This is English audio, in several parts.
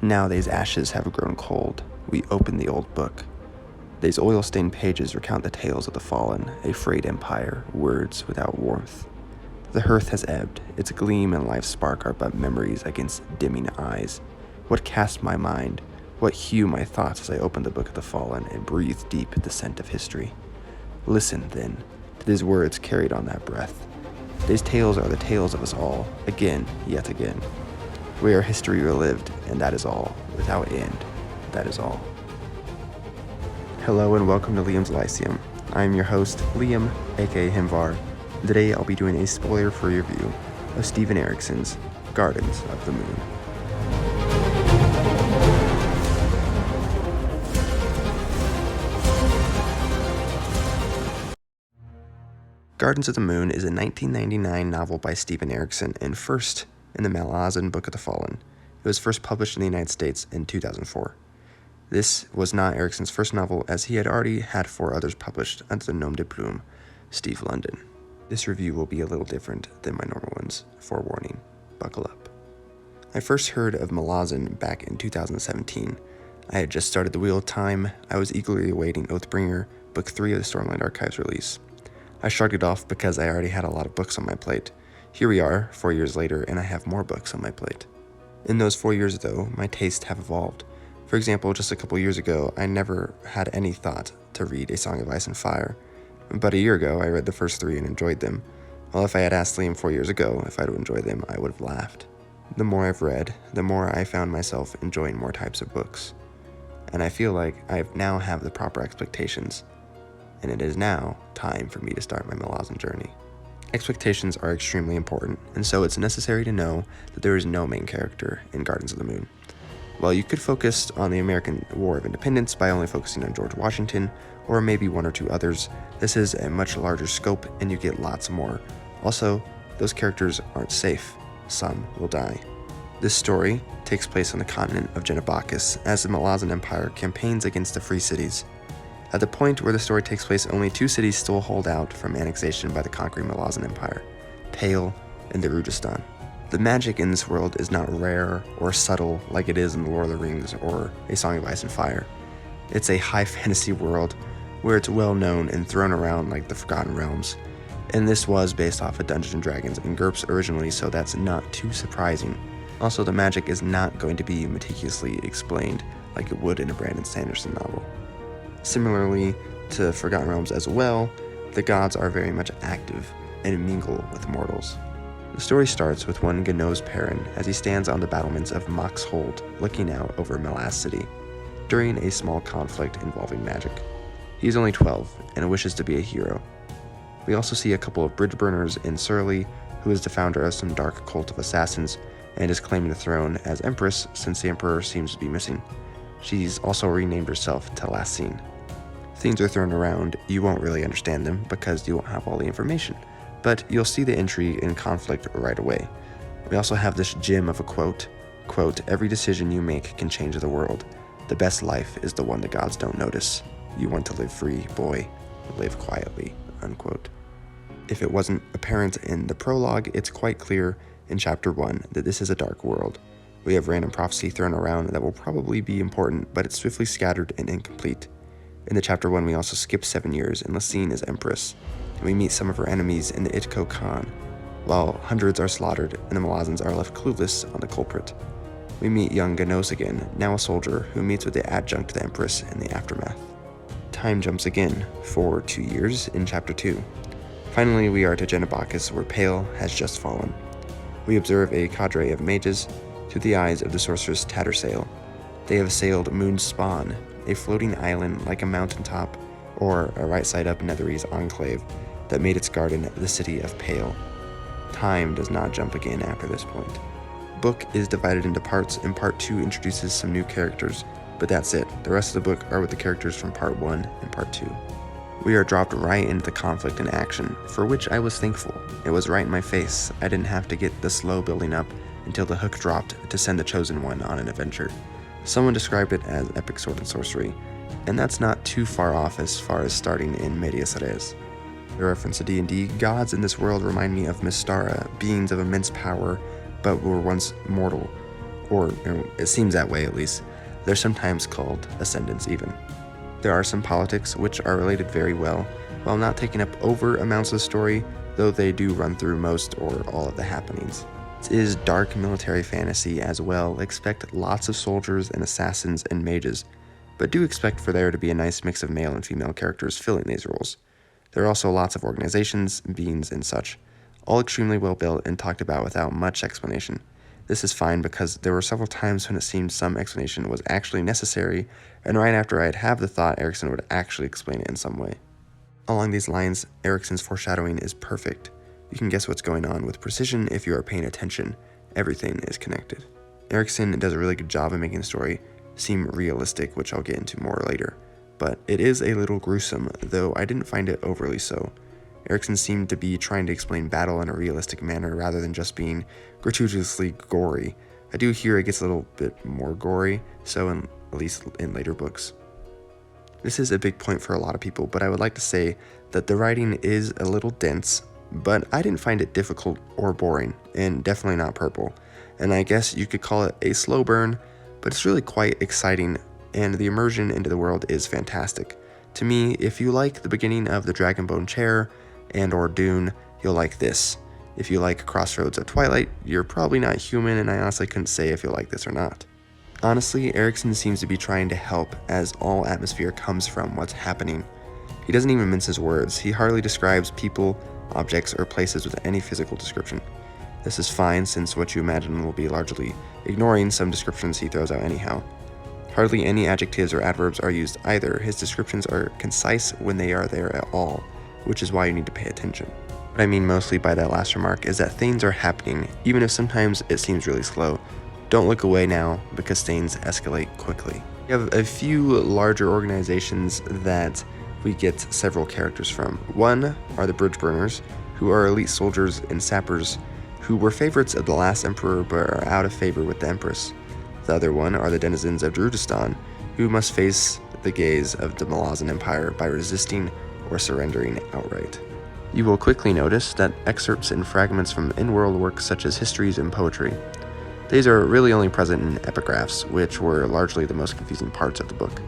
Now these ashes have grown cold. We open the old book. These oil-stained pages recount the tales of the fallen, a frayed empire, words without warmth. The hearth has ebbed, its gleam and life's spark are but memories against dimming eyes. What cast my mind, what hue my thoughts as I opened the book of the fallen and breathed deep the scent of history. Listen, then, to these words carried on that breath. These tales are the tales of us all, again, yet again. We are history relived, and that is all. Without end, that is all. Hello and welcome to Liam's Lyceum. I am your host, Liam, aka Himvar. Today I'll be doing a spoiler-free review of Steven Erikson's Gardens of the Moon. Gardens of the Moon is a 1999 novel by Steven Erikson and first in the Malazan Book of the Fallen. It was first published in the United States in 2004. This was not Erikson's first novel, as he had already had 4 others published under the nom de plume, Steve London. This review will be a little different than my normal ones, forewarning. Buckle up. I first heard of Malazan back in 2017. I had just started The Wheel of Time. I was eagerly awaiting Oathbringer, Book 3 of the Stormlight Archives release. I shrugged it off because I already had a lot of books on my plate. Here we are, 4 years later, and I have more books on my plate. In those 4 years, though, my tastes have evolved. For example, just a couple years ago, I never had any thought to read A Song of Ice and Fire. But a year ago, I read the first 3 and enjoyed them. Well, if I had asked Liam 4 years ago if I'd enjoy them, I would have laughed. The more I've read, the more I found myself enjoying more types of books. And I feel like I now have the proper expectations. And it is now time for me to start my Malazan journey. Expectations are extremely important, and so it's necessary to know that there is no main character in Gardens of the Moon. While you could focus on the American War of Independence by only focusing on George Washington, or maybe 1 or 2 others, this is a much larger scope and you get lots more. Also, those characters aren't safe. Some will die. This story takes place on the continent of Genebakis as the Malazan Empire campaigns against the free cities. At the point where the story takes place, only 2 cities still hold out from annexation by the conquering Malazan Empire, Pale and Darujistan. The magic in this world is not rare or subtle like it is in The Lord of the Rings or A Song of Ice and Fire. It's a high fantasy world where it's well known and thrown around like the Forgotten Realms, and this was based off of Dungeons & Dragons and GURPS originally, so that's not too surprising. Also, the magic is not going to be meticulously explained like it would in a Brandon Sanderson novel. Similarly to Forgotten Realms as well, the gods are very much active and mingle with mortals. The story starts with one Gnos Perrin as he stands on the battlements of Mox Hold, looking out over Malaz City, during a small conflict involving magic. He is only 12 and wishes to be a hero. We also see a couple of bridge burners in Surly, who is the founder of some dark cult of assassins and is claiming the throne as Empress since the Emperor seems to be missing. She's also renamed herself to Last Seen. Things are thrown around, you won't really understand them because you won't have all the information, but you'll see the intrigue and conflict right away. We also have this gem of a quote, "Every decision you make can change the world. The best life is the one the gods don't notice. You want to live free, boy. Live quietly," unquote. If it wasn't apparent in the prologue, it's quite clear in Chapter 1 that this is a dark world. We have random prophecy thrown around that will probably be important, but it's swiftly scattered and incomplete. In the Chapter 1, we also skip 7 years, and Lasine is Empress, and we meet some of her enemies in the Itko Khan, while hundreds are slaughtered and the Malazans are left clueless on the culprit. We meet young Gnos again, now a soldier, who meets with the adjunct to the Empress in the aftermath. Time jumps again, for 2 years in Chapter 2. Finally, we are to Genebakis, where Pale has just fallen. We observe a cadre of mages through the eyes of the sorceress Tattersail. They have sailed Moon's Spawn, a floating island like a mountaintop or a right-side-up Netherese enclave that made its garden the city of Pale. Time does not jump again after this point. Book is divided into parts, and Part 2 introduces some new characters, but that's it. The rest of the book are with the characters from Part 1 and Part 2. We are dropped right into the conflict and action, for which I was thankful. It was right in my face. I didn't have to get the slow building up until the hook dropped to send the Chosen One on an adventure. Someone described it as epic sword and sorcery, and that's not too far off as far as starting in Medias Res. The reference to D&D, gods in this world remind me of Mystara, beings of immense power, but were once mortal, or it seems that way at least. They're sometimes called ascendants even. There are some politics which are related very well, while not taking up over amounts of the story, though they do run through most or all of the happenings. It is dark military fantasy as well. Expect lots of soldiers and assassins and mages, but do expect for there to be a nice mix of male and female characters filling these roles. There are also lots of organizations, beings, and such, all extremely well built and talked about without much explanation. This is fine because there were several times when it seemed some explanation was actually necessary, and right after I'd have the thought, Erikson would actually explain it in some way. Along these lines, Erikson's foreshadowing is perfect. You can guess what's going on with precision if you are paying attention. Everything is connected. Erikson does a really good job of making the story seem realistic, which I'll get into more later. But it is a little gruesome, though I didn't find it overly so. Erikson seemed to be trying to explain battle in a realistic manner rather than just being gratuitously gory. I do hear it gets a little bit more gory, at least in later books. This is a big point for a lot of people, but I would like to say that the writing is a little dense, but I didn't find it difficult or boring, and definitely not purple. And I guess you could call it a slow burn, but it's really quite exciting, and the immersion into the world is fantastic. To me, if you like the beginning of the Dragonbone Chair and or Dune, you'll like this. If you like Crossroads of Twilight, you're probably not human, and I honestly couldn't say if you'll like this or not. Honestly, Erikson seems to be trying to help, as all atmosphere comes from what's happening. He doesn't even mince his words. He hardly describes people, objects, or places with any physical description. This is fine, since what you imagine will be largely ignoring some descriptions he throws out anyhow. Hardly any adjectives or adverbs are used either. His descriptions are concise when they are there at all, which is why you need to pay attention. What I mean mostly by that last remark is that things are happening, even if sometimes it seems really slow. Don't look away now, because things escalate quickly. You have a few larger organizations that we get several characters from. One are the Bridge Burners, who are elite soldiers and sappers who were favorites of the last emperor but are out of favor with the empress. The other one are the denizens of Drudistan, who must face the gaze of the Malazan Empire by resisting or surrendering outright. You will quickly notice that excerpts and fragments from in-world works such as histories and poetry. These are really only present in epigraphs, which were largely the most confusing parts of the book.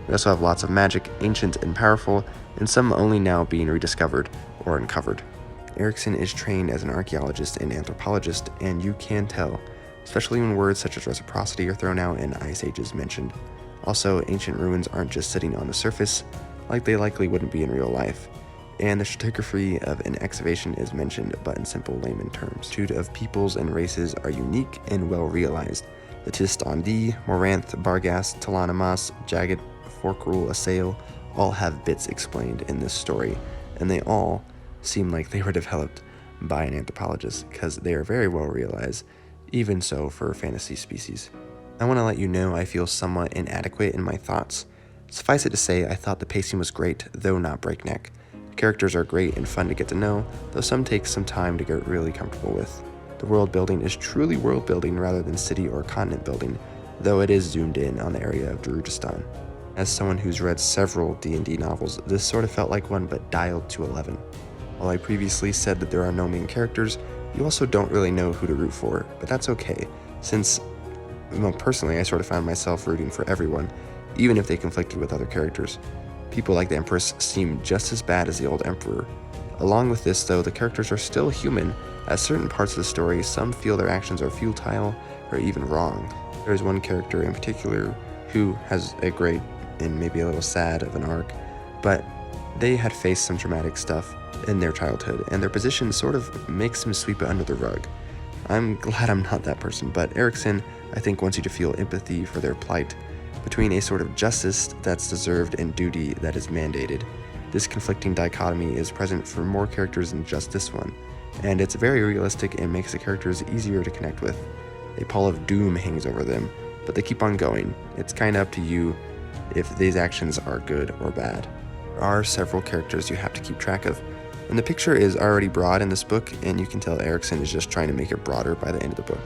We also have lots of magic, ancient and powerful, and some only now being rediscovered or uncovered. Erikson is trained as an archaeologist and anthropologist, and you can tell, especially when words such as reciprocity are thrown out and ice age is mentioned. Also, ancient ruins aren't just sitting on the surface, like they likely wouldn't be in real life. And the stratigraphy of an excavation is mentioned, but in simple layman terms. The of peoples and races are unique and well realized. The Tist-on-Dee, Moranth, Barghast, Talanamas, Jagged, Forkrul, Assail all have bits explained in this story, and they all seem like they were developed by an anthropologist, because they are very well realized, even so for fantasy species. I want to let you know I feel somewhat inadequate in my thoughts. Suffice it to say, I thought the pacing was great, though not breakneck. The characters are great and fun to get to know, though some take some time to get really comfortable with. The world building is truly world building rather than city or continent building, though it is zoomed in on the area of Drudistan. As someone who's read several D&D novels, this sort of felt like one but dialed to 11. While I previously said that there are no main characters, you also don't really know who to root for, but that's okay, since, personally I sort of found myself rooting for everyone, even if they conflicted with other characters. People like the Empress seem just as bad as the old Emperor. Along with this, though, the characters are still human. At certain parts of the story, some feel their actions are futile or even wrong. There's one character in particular who has a great and maybe a little sad of an arc, but they had faced some traumatic stuff in their childhood, and their position sort of makes them sweep it under the rug. I'm glad I'm not that person, but Erikson, I think, wants you to feel empathy for their plight, between a sort of justice that's deserved and duty that is mandated. This conflicting dichotomy is present for more characters than just this one, and it's very realistic and makes the characters easier to connect with. A pall of doom hangs over them, but they keep on going. It's kinda up to you if these actions are good or bad. There are several characters you have to keep track of, and the picture is already broad in this book, and you can tell Erikson is just trying to make it broader by the end of the book.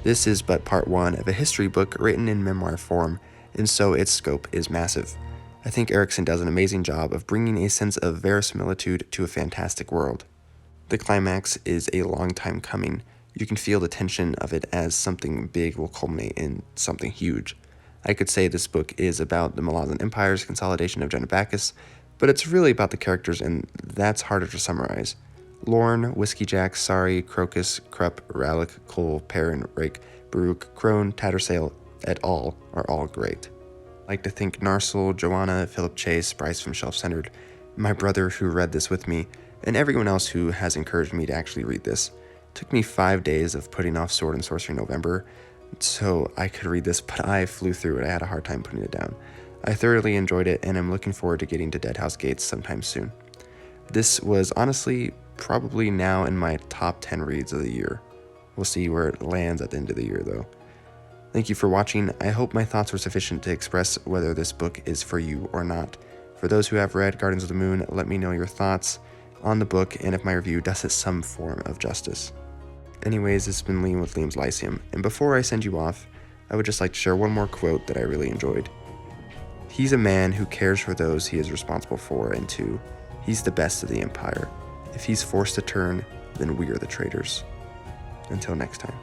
This is but part one of a history book written in memoir form, and so its scope is massive. I think Erikson does an amazing job of bringing a sense of verisimilitude to a fantastic world. The climax is a long time coming. You can feel the tension of it as something big will culminate in something huge. I could say this book is about the Malazan Empire's consolidation of Genabacchus, but it's really about the characters, and that's harder to summarize. Lorne, Whiskey Jack, Sari, Crocus, Krupp, Rallick, Cole, Perrin, Rake, Baruch, Crone, Tattersail, et al. Are all great. I'd like to thank Narsel, Joanna, Philip Chase, Bryce from Shelf Centered, my brother who read this with me, and everyone else who has encouraged me to actually read this. It took me 5 days of putting off Sword and Sorcery November so I could read this, but I flew through it. I had a hard time putting it down. I thoroughly enjoyed it, and I'm looking forward to getting to Deadhouse Gates sometime soon. This was honestly probably now in my top 10 reads of the year. We'll see where it lands at the end of the year, though. Thank you for watching. I hope my thoughts were sufficient to express whether this book is for you or not. For those who have read Guardians of the Moon, let me know your thoughts on the book and if my review does it some form of justice. Anyways, this has been Liam with Liam's Lyceum, and before I send you off, I would just like to share one more quote that I really enjoyed. He's a man who cares for those he is responsible for, and two, he's the best of the Empire. If he's forced to turn, then we are the traitors. Until next time.